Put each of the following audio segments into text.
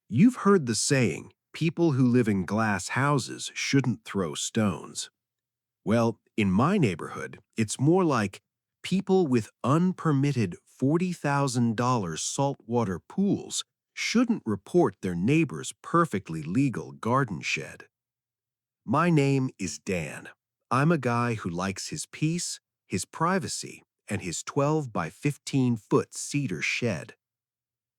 You've heard the saying, people who live in glass houses shouldn't throw stones. Well, in my neighborhood, it's more like people with unpermitted $40,000 saltwater pools shouldn't report their neighbor's perfectly legal garden shed. My name is Dan. I'm a guy who likes his peace, his privacy, and his 12 by 15-foot cedar shed.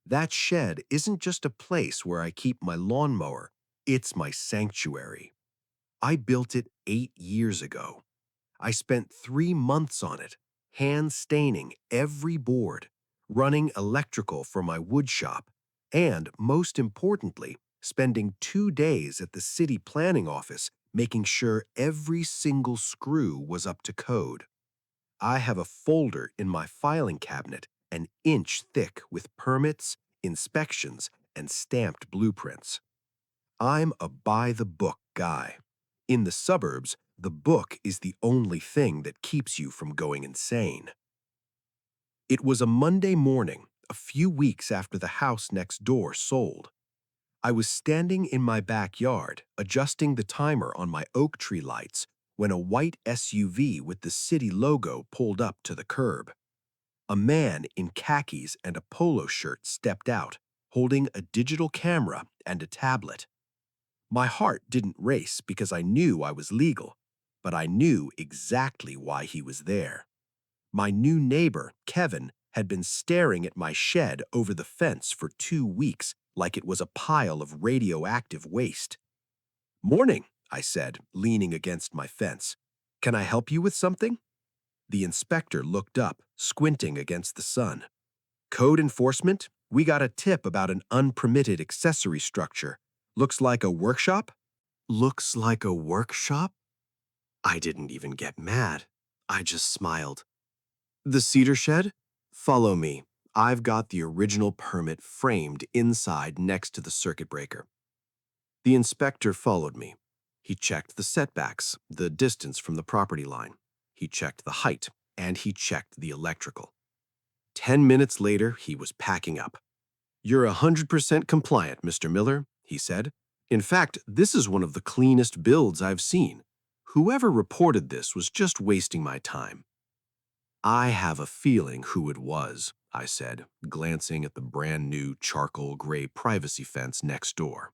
That shed isn't just a place where I keep my lawnmower, it's my sanctuary. I built it 8 years ago. I spent 3 months on it, hand staining every board, running electrical for my wood shop, and, most importantly, spending 2 days at the city planning office making sure every single screw was up to code. I have a folder in my filing cabinet an inch thick with permits, inspections, and stamped blueprints. I'm a by-the-book guy. In the suburbs, the book is the only thing that keeps you from going insane. It was a Monday morning, a few weeks after the house next door sold. I was standing in my backyard, adjusting the timer on my oak tree lights, when a white SUV with the city logo pulled up to the curb. A man in khakis and a polo shirt stepped out, holding a digital camera and a tablet. My heart didn't race because I knew I was legal, but I knew exactly why he was there. My new neighbor, Kevin, had been staring at my shed over the fence for 2 weeks like it was a pile of radioactive waste. "Morning," I said, leaning against my fence. "Can I help you with something?" The inspector looked up, squinting against the sun. "Code enforcement? We got a tip about an unpermitted accessory structure. Looks like a workshop?" "Looks like a workshop?" I didn't even get mad. I just smiled. "The cedar shed? Follow me. I've got the original permit framed inside next to the circuit breaker." The inspector followed me. He checked the setbacks, the distance from the property line. He checked the height, and he checked the electrical. 10 minutes later, he was packing up. "You're 100% compliant, Mr. Miller," he said. "In fact, this is one of the cleanest builds I've seen. Whoever reported this was just wasting my time." "I have a feeling who it was," I said, glancing at the brand new charcoal gray privacy fence next door.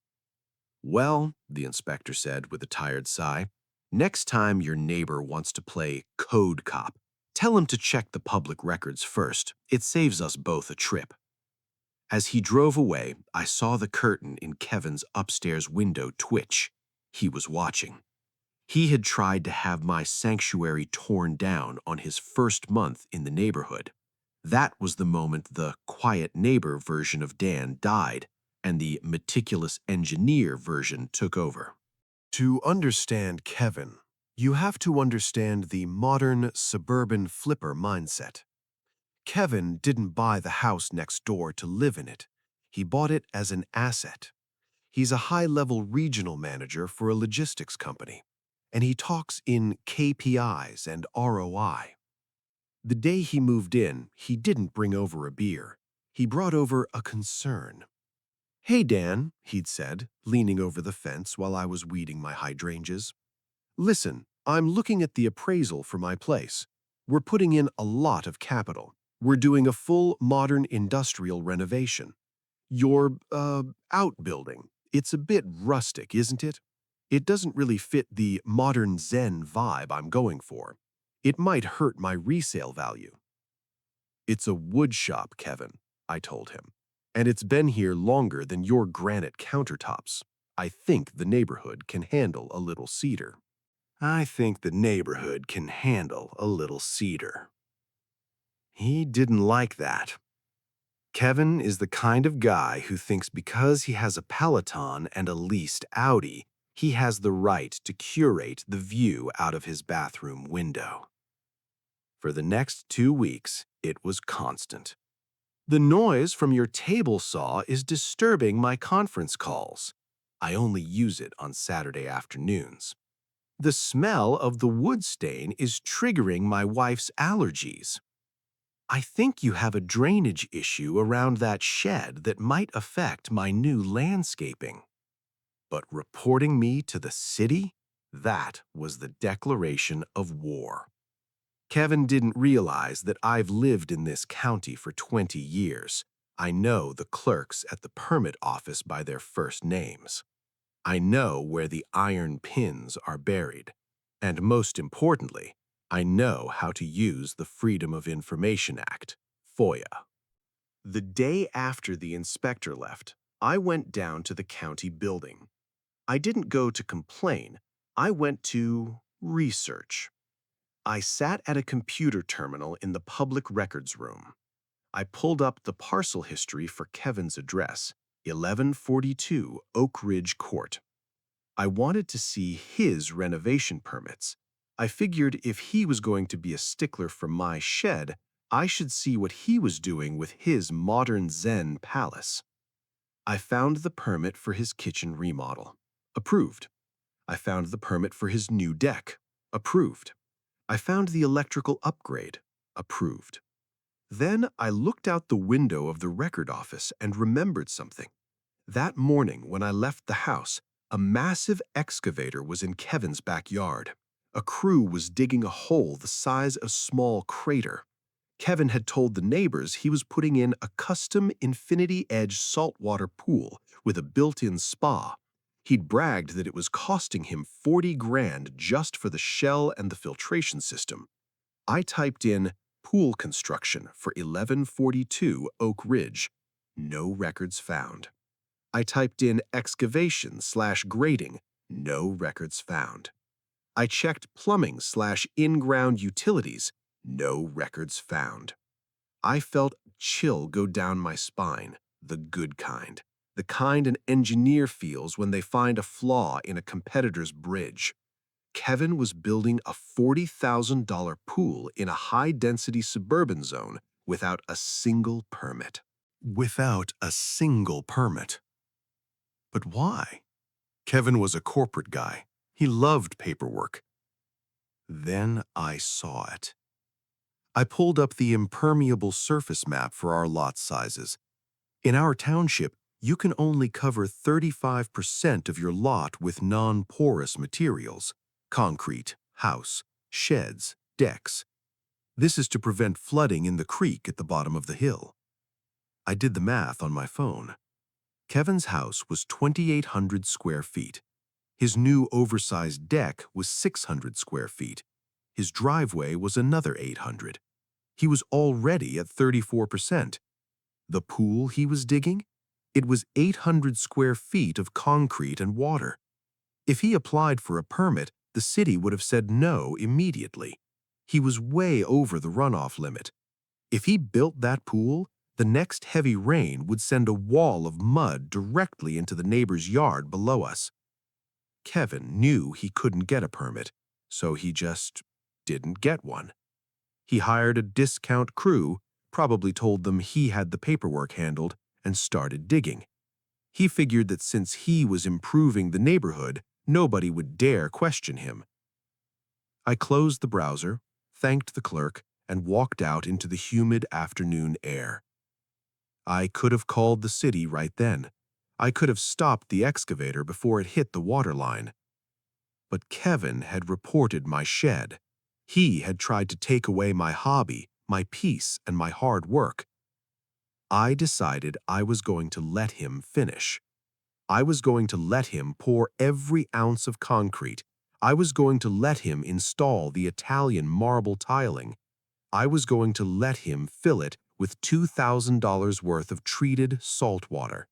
"Well," the inspector said with a tired sigh, "next time your neighbor wants to play code cop, tell him to check the public records first. It saves us both a trip." As he drove away, I saw the curtain in Kevin's upstairs window twitch. He was watching. He had tried to have my sanctuary torn down on his first month in the neighborhood. That was the moment the quiet neighbor version of Dan died, and the meticulous engineer version took over. To understand Kevin, you have to understand the modern suburban flipper mindset. Kevin didn't buy the house next door to live in it. He bought it as an asset. He's a high-level regional manager for a logistics company, and he talks in KPIs and ROI. The day he moved in, he didn't bring over a beer. He brought over a concern. "Hey, Dan," he'd said, leaning over the fence while I was weeding my hydrangeas. "Listen, I'm looking at the appraisal for my place. We're putting in a lot of capital. We're doing a full modern industrial renovation. Your, outbuilding, it's a bit rustic, isn't it? It doesn't really fit the modern Zen vibe I'm going for. It might hurt my resale value." "It's a wood shop, Kevin," I told him, "and it's been here longer than your granite countertops. I think the neighborhood can handle a little cedar." "I think the neighborhood can handle a little cedar." He didn't like that. Kevin is the kind of guy who thinks because he has a Peloton and a leased Audi, he has the right to curate the view out of his bathroom window. For the next 2 weeks, it was constant. "The noise from your table saw is disturbing my conference calls. I only use it on Saturday afternoons. The smell of the wood stain is triggering my wife's allergies. I think you have a drainage issue around that shed that might affect my new landscaping. But reporting me to the city? That was the declaration of war. Kevin didn't realize that I've lived in this county for 20 years. I know the clerks at the permit office by their first names. I know where the iron pins are buried. And most importantly, I know how to use the Freedom of Information Act, FOIA. The day after the inspector left, I went down to the county building. I didn't go to complain, I went to research. I sat at a computer terminal in the public records room. I pulled up the parcel history for Kevin's address, 1142 Oak Ridge Court. I wanted to see his renovation permits. I figured if he was going to be a stickler for my shed, I should see what he was doing with his modern Zen palace. I found the permit for his kitchen remodel. Approved. I found the permit for his new deck. Approved. I found the electrical upgrade. Approved. Then I looked out the window of the record office and remembered something. That morning when I left the house, a massive excavator was in Kevin's backyard. A crew was digging a hole the size of a small crater. Kevin had told the neighbors he was putting in a custom infinity edge saltwater pool with a built-in spa. He'd bragged that it was costing him 40 grand just for the shell and the filtration system. I typed in pool construction for 1142 Oak Ridge. No records found. I typed in excavation/grading. No records found. I checked plumbing/in-ground utilities. No records found. I felt a chill go down my spine, the good kind. The kind an engineer feels when they find a flaw in a competitor's bridge. Kevin was building a $40,000 pool in a high-density suburban zone without a single permit. Without a single permit. But why? Kevin was a corporate guy. He loved paperwork. Then I saw it. I pulled up the impermeable surface map for our lot sizes. In our township, you can only cover 35% of your lot with non-porous materials: concrete, house, sheds, decks. This is to prevent flooding in the creek at the bottom of the hill. I did the math on my phone. Kevin's house was 2,800 square feet. His new oversized deck was 600 square feet. His driveway was another 800. He was already at 34%. The pool he was digging? It was 800 square feet of concrete and water. If he applied for a permit, the city would have said no immediately. He was way over the runoff limit. If he built that pool, the next heavy rain would send a wall of mud directly into the neighbor's yard below us. Kevin knew he couldn't get a permit, so he just didn't get one. He hired a discount crew, probably told them he had the paperwork handled, and started digging. He figured that since he was improving the neighborhood, nobody would dare question him. I closed the browser, thanked the clerk, and walked out into the humid afternoon air. I could have called the city right then. I could have stopped the excavator before it hit the water line. But Kevin had reported my shed. He had tried to take away my hobby, my peace, and my hard work. I decided I was going to let him finish. I was going to let him pour every ounce of concrete. I was going to let him install the Italian marble tiling. I was going to let him fill it with $2,000 worth of treated salt water.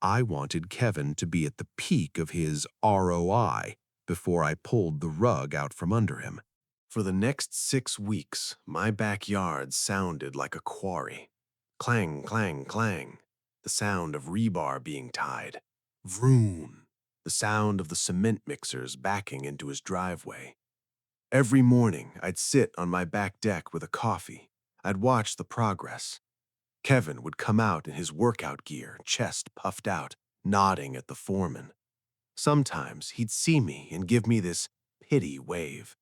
I wanted Kevin to be at the peak of his ROI before I pulled the rug out from under him. For the next 6 weeks, my backyard sounded like a quarry. Clang, clang, clang, the sound of rebar being tied. Vroom, the sound of the cement mixers backing into his driveway. Every morning, I'd sit on my back deck with a coffee. I'd watch the progress. Kevin would come out in his workout gear, chest puffed out, nodding at the foreman. Sometimes he'd see me and give me this pity wave.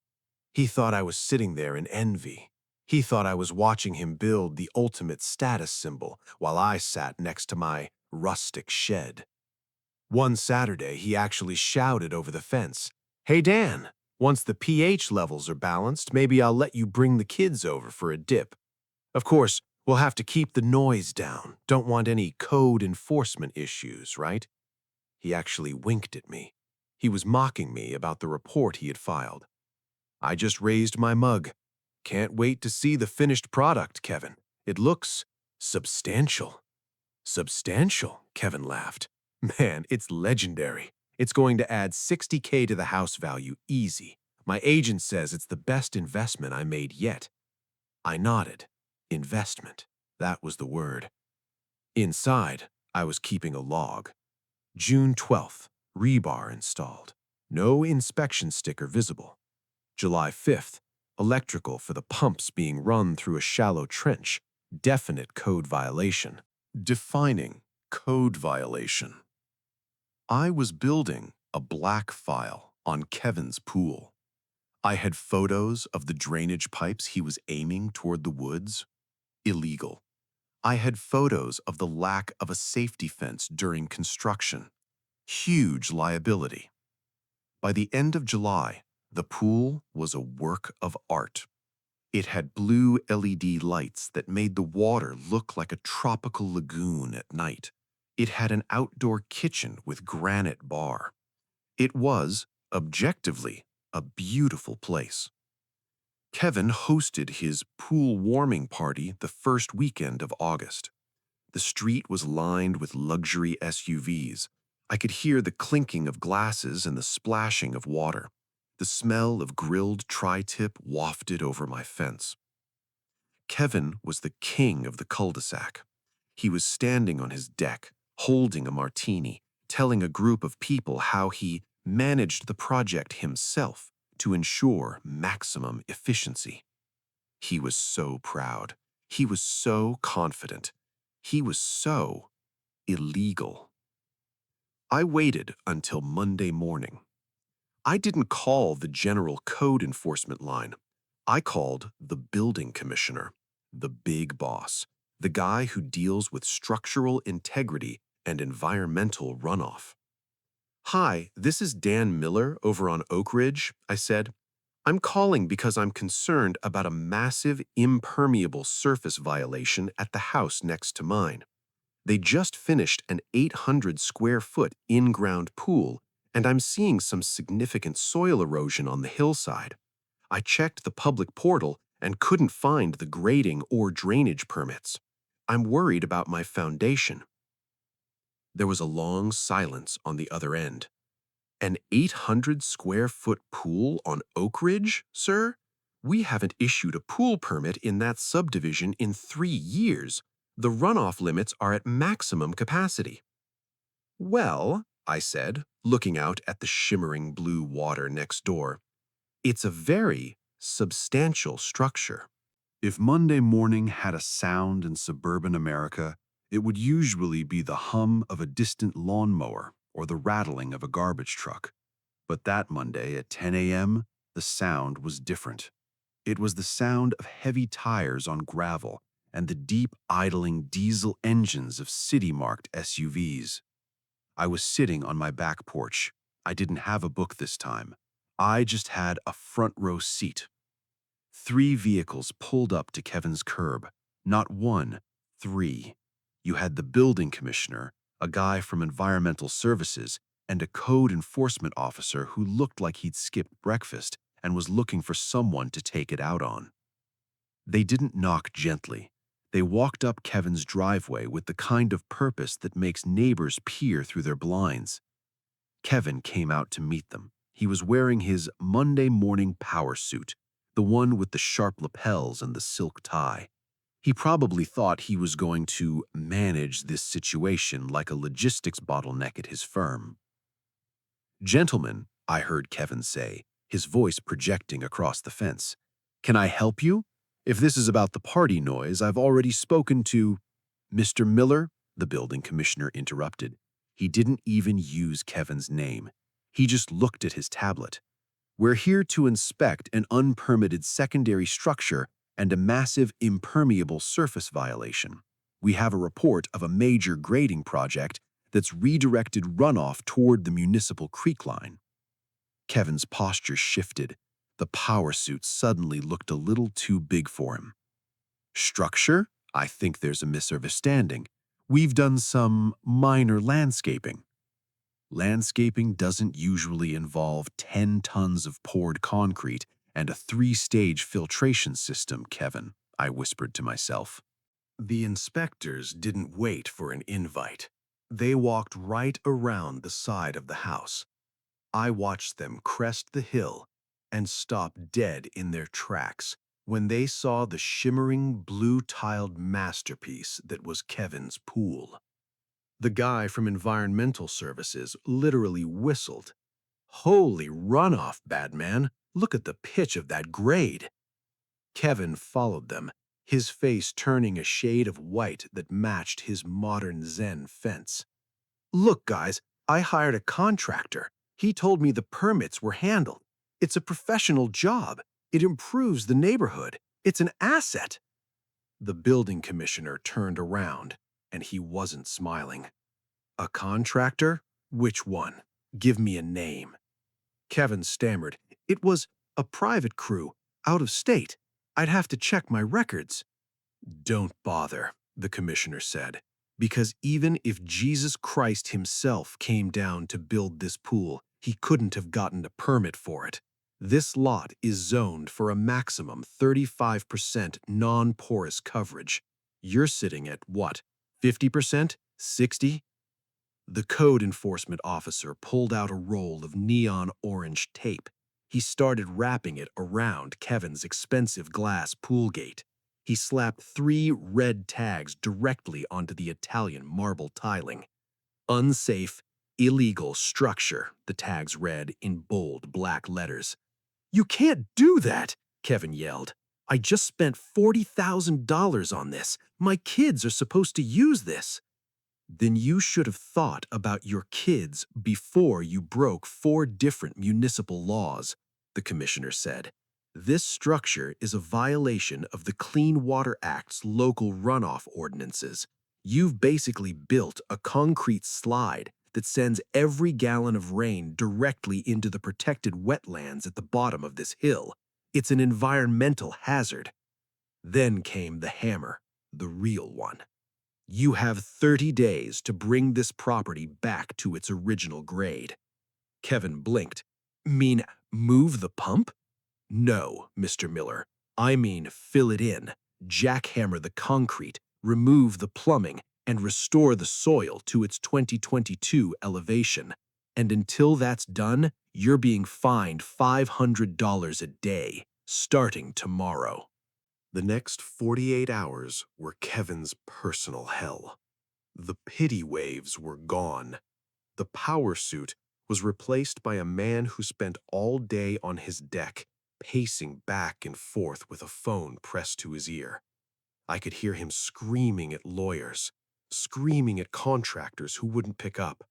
He thought I was sitting there in envy. He thought I was watching him build the ultimate status symbol while I sat next to my rustic shed. One Saturday, he actually shouted over the fence, "Hey Dan, once the pH levels are balanced, maybe I'll let you bring the kids over for a dip. Of course, we'll have to keep the noise down. Don't want any code enforcement issues, right?" He actually winked at me. He was mocking me about the report he had filed. I just raised my mug. "Can't wait to see the finished product, Kevin. It looks substantial." "Substantial?" Kevin laughed. "Man, it's legendary. It's going to add 60K to the house value easy. My agent says it's the best investment I made yet." I nodded. Investment. That was the word. Inside, I was keeping a log. June 12th, rebar installed. No inspection sticker visible. July 5th, electrical for the pumps being run through a shallow trench. Definite code violation. Defining code violation. I was building a black file on Kevin's pool. I had photos of the drainage pipes he was aiming toward the woods. Illegal. I had photos of the lack of a safety fence during construction. Huge liability. By the end of July, the pool was a work of art. It had blue LED lights that made the water look like a tropical lagoon at night. It had an outdoor kitchen with granite bar. It was, objectively, a beautiful place. Kevin hosted his pool warming party the first weekend of August. The street was lined with luxury SUVs. I could hear the clinking of glasses and the splashing of water. The smell of grilled tri-tip wafted over my fence. Kevin was the king of the cul-de-sac. He was standing on his deck, holding a martini, telling a group of people how he managed the project himself to ensure maximum efficiency. He was so proud. He was so confident. He was so illegal. I waited until Monday morning. I didn't call the general code enforcement line. I called the building commissioner, the big boss, the guy who deals with structural integrity and environmental runoff. "Hi, this is Dan Miller over on Oak Ridge," I said. "I'm calling because I'm concerned about a massive impermeable surface violation at the house next to mine. They just finished an 800 square foot in-ground pool, and I'm seeing some significant soil erosion on the hillside. I checked the public portal and couldn't find the grading or drainage permits. I'm worried about my foundation." There was a long silence on the other end. "An 800 square foot pool on Oak Ridge, sir? We haven't issued a pool permit in that subdivision in 3 years. The runoff limits are at maximum capacity." "Well," I said, looking out at the shimmering blue water next door, "it's a very substantial structure." If Monday morning had a sound in suburban America, it would usually be the hum of a distant lawnmower or the rattling of a garbage truck. But that Monday at 10 a.m., the sound was different. It was the sound of heavy tires on gravel and the deep idling diesel engines of city-marked SUVs. I was sitting on my back porch. I didn't have a book this time. I just had a front row seat. 3 vehicles pulled up to Kevin's curb. Not one, 3. You had the building commissioner, a guy from environmental services, and a code enforcement officer who looked like he'd skipped breakfast and was looking for someone to take it out on. They didn't knock gently. They walked up Kevin's driveway with the kind of purpose that makes neighbors peer through their blinds. Kevin came out to meet them. He was wearing his Monday morning power suit, the one with the sharp lapels and the silk tie. He probably thought he was going to manage this situation like a logistics bottleneck at his firm. "Gentlemen," I heard Kevin say, his voice projecting across the fence, "can I help you? If this is about the party noise, I've already spoken to—" "Mr. Miller," the building commissioner interrupted. He didn't even use Kevin's name. He just looked at his tablet. "We're here to inspect an unpermitted secondary structure and a massive impermeable surface violation. We have a report of a major grading project that's redirected runoff toward the municipal creek line. Kevin's posture shifted. The power suit suddenly looked a little too big for him. Structure? I think there's a misunderstanding. We've done some minor landscaping. Landscaping doesn't usually involve 10 tons of poured concrete and a 3-stage filtration system, Kevin, I whispered to myself. The inspectors didn't wait for an invite. They walked right around the side of the house. I watched them crest the hill and stop dead in their tracks when they saw the shimmering blue-tiled masterpiece that was Kevin's pool. The guy from Environmental Services literally whistled. "Holy runoff, Batman! Look at the pitch of that grade!" Kevin followed them, his face turning a shade of white that matched his modern Zen fence. "Look, guys, I hired a contractor. He told me the permits were handled. It's a professional job. It improves the neighborhood. It's an asset." The building commissioner turned around, and he wasn't smiling. "A contractor? Which one? Give me a name." Kevin stammered. "It was a private crew, out of state. I'd have to check my records." "Don't bother," the commissioner said, "because even if Jesus Christ himself came down to build this pool, he couldn't have gotten a permit for it. This lot is zoned for a maximum 35% non-porous coverage. You're sitting at what, 50%? 60? The code enforcement officer pulled out a roll of neon orange tape. He started wrapping it around Kevin's expensive glass pool gate. He slapped 3 red tags directly onto the Italian marble tiling. "Unsafe, illegal structure," the tags read in bold black letters. "You can't do that!" Kevin yelled. "I just spent $40,000 on this. My kids are supposed to use this." "Then you should have thought about your kids before you broke 4 different municipal laws," the commissioner said. "This structure is a violation of the Clean Water Act's local runoff ordinances. You've basically built a concrete slide that sends every gallon of rain directly into the protected wetlands at the bottom of this hill. It's an environmental hazard." Then came the hammer, the real one. "You have 30 days to bring this property back to its original grade." Kevin blinked. "Mean move the pump?" "No, Mr. Miller. I mean fill it in, jackhammer the concrete, remove the plumbing, and restore the soil to its 2022 elevation. And until that's done, you're being fined $500 a day, starting tomorrow." The next 48 hours were Kevin's personal hell. The pity waves were gone. The power suit was replaced by a man who spent all day on his deck, pacing back and forth with a phone pressed to his ear. I could hear him screaming at lawyers, screaming at contractors who wouldn't pick up,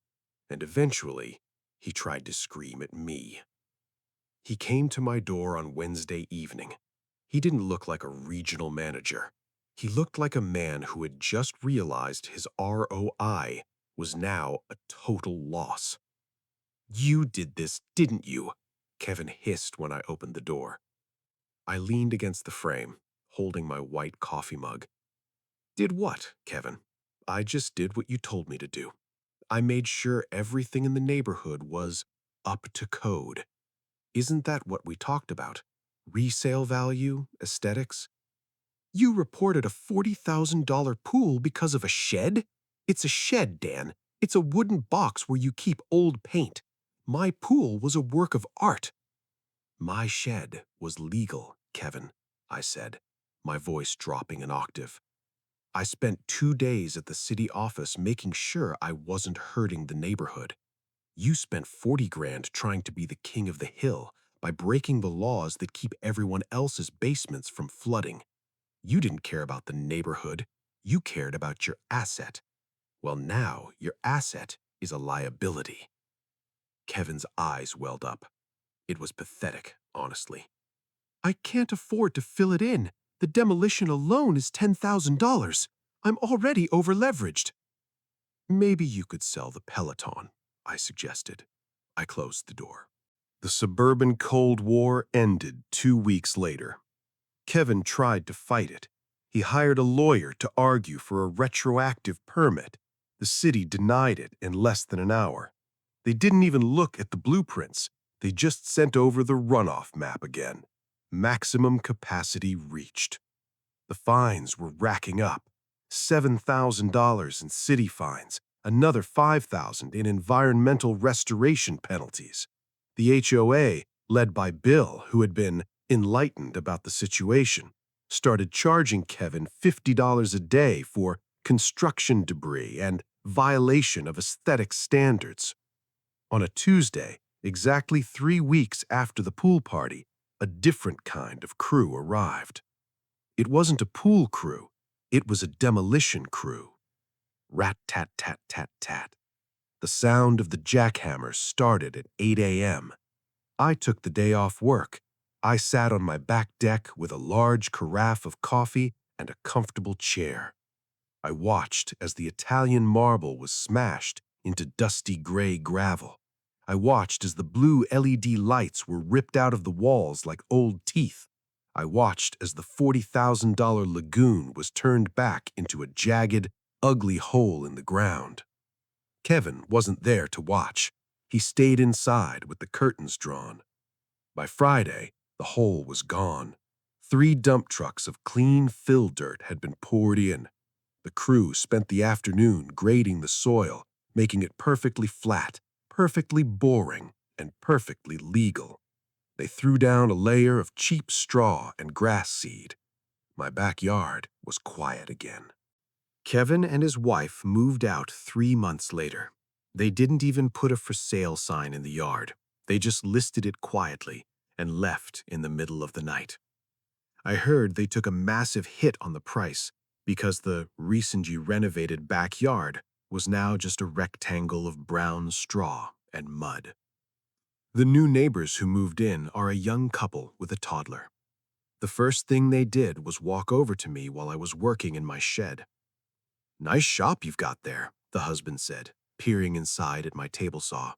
and eventually he tried to scream at me. He came to my door on Wednesday evening. He didn't look like a regional manager. He looked like a man who had just realized his ROI was now a total loss. "You did this, didn't you?" Kevin hissed when I opened the door. I leaned against the frame, holding my white coffee mug. "Did what, Kevin?" "I just did what you told me to do. I made sure everything in the neighborhood was up to code. Isn't that what we talked about? Resale value, aesthetics?" "You reported a $40,000 pool because of a shed?" "It's a shed, Dan. It's a wooden box where you keep old paint. My pool was a work of art." "My shed was legal, Kevin," I said, my voice dropping an octave. "I spent 2 days at the city office making sure I wasn't hurting the neighborhood. You spent 40 grand trying to be the king of the hill by breaking the laws that keep everyone else's basements from flooding. You didn't care about the neighborhood. You cared about your asset. Well, now your asset is a liability." Kevin's eyes welled up. It was pathetic, honestly. "I can't afford to fill it in. The demolition alone is $10,000. I'm already over-leveraged. Maybe you could sell the Peloton, I suggested. I closed the door. The suburban Cold War ended 2 weeks later. Kevin tried to fight it. He hired a lawyer to argue for a retroactive permit. The city denied it in less than an hour. They didn't even look at the blueprints. They just sent over the runoff map again. Maximum capacity reached. The fines were racking up. $7,000 in city fines, another $5,000 in environmental restoration penalties. The HOA, led by Bill, who had been enlightened about the situation, started charging Kevin $50 a day for construction debris and violation of aesthetic standards. On a Tuesday, exactly 3 weeks after the pool party, a different kind of crew arrived. It wasn't a pool crew, it was a demolition crew. Rat-tat-tat-tat-tat. The sound of the jackhammers started at 8 a.m. I took the day off work. I sat on my back deck with a large carafe of coffee and a comfortable chair. I watched as the Italian marble was smashed into dusty gray gravel. I watched as the blue LED lights were ripped out of the walls like old teeth. I watched as the $40,000 lagoon was turned back into a jagged, ugly hole in the ground. Kevin wasn't there to watch. He stayed inside with the curtains drawn. By Friday, the hole was gone. 3 dump trucks of clean fill dirt had been poured in. The crew spent the afternoon grading the soil, making it perfectly flat, perfectly boring, and perfectly legal. They threw down a layer of cheap straw and grass seed. My backyard was quiet again. Kevin and his wife moved out 3 months later. They didn't even put a for sale sign in the yard. They just listed it quietly and left in the middle of the night. I heard they took a massive hit on the price because the recently renovated backyard was now just a rectangle of brown straw and mud. The new neighbors who moved in are a young couple with a toddler. The first thing they did was walk over to me while I was working in my shed. "Nice shop you've got there," the husband said, peering inside at my table saw.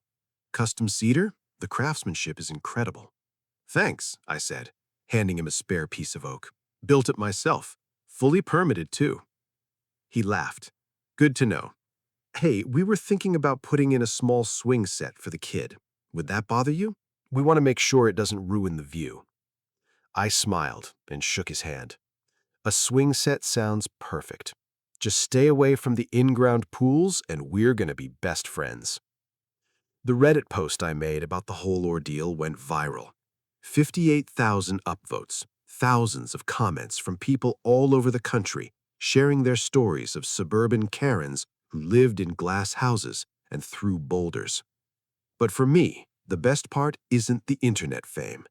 "Custom cedar? The craftsmanship is incredible." "Thanks," I said, handing him a spare piece of oak. "Built it myself. Fully permitted, too." He laughed. "Good to know. Hey, we were thinking about putting in a small swing set for the kid. Would that bother you? We want to make sure it doesn't ruin the view." I smiled and shook his hand. "A swing set sounds perfect. Just stay away from the in-ground pools and we're going to be best friends." The Reddit post I made about the whole ordeal went viral. 58,000 upvotes, thousands of comments from people all over the country sharing their stories of suburban Karens who lived in glass houses and threw boulders. But for me, the best part isn't the internet fame.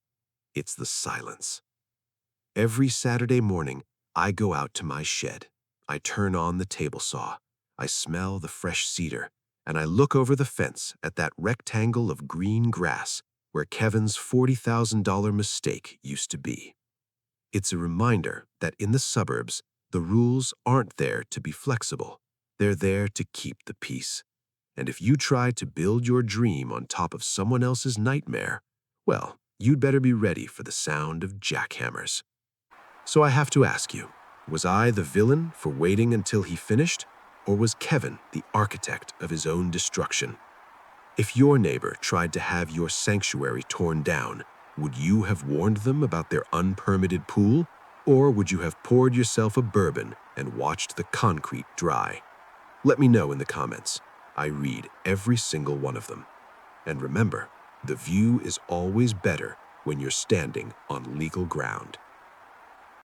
It's the silence. Every Saturday morning, I go out to my shed. I turn on the table saw. I smell the fresh cedar, and I look over the fence at that rectangle of green grass where Kevin's $40,000 mistake used to be. It's a reminder that in the suburbs, the rules aren't there to be flexible. They're there to keep the peace. And if you try to build your dream on top of someone else's nightmare, well, you'd better be ready for the sound of jackhammers. So I have to ask you, was I the villain for waiting until he finished, or was Kevin the architect of his own destruction? If your neighbor tried to have your sanctuary torn down, would you have warned them about their unpermitted pool, or would you have poured yourself a bourbon and watched the concrete dry? Let me know in the comments. I read every single one of them. And remember, the view is always better when you're standing on legal ground.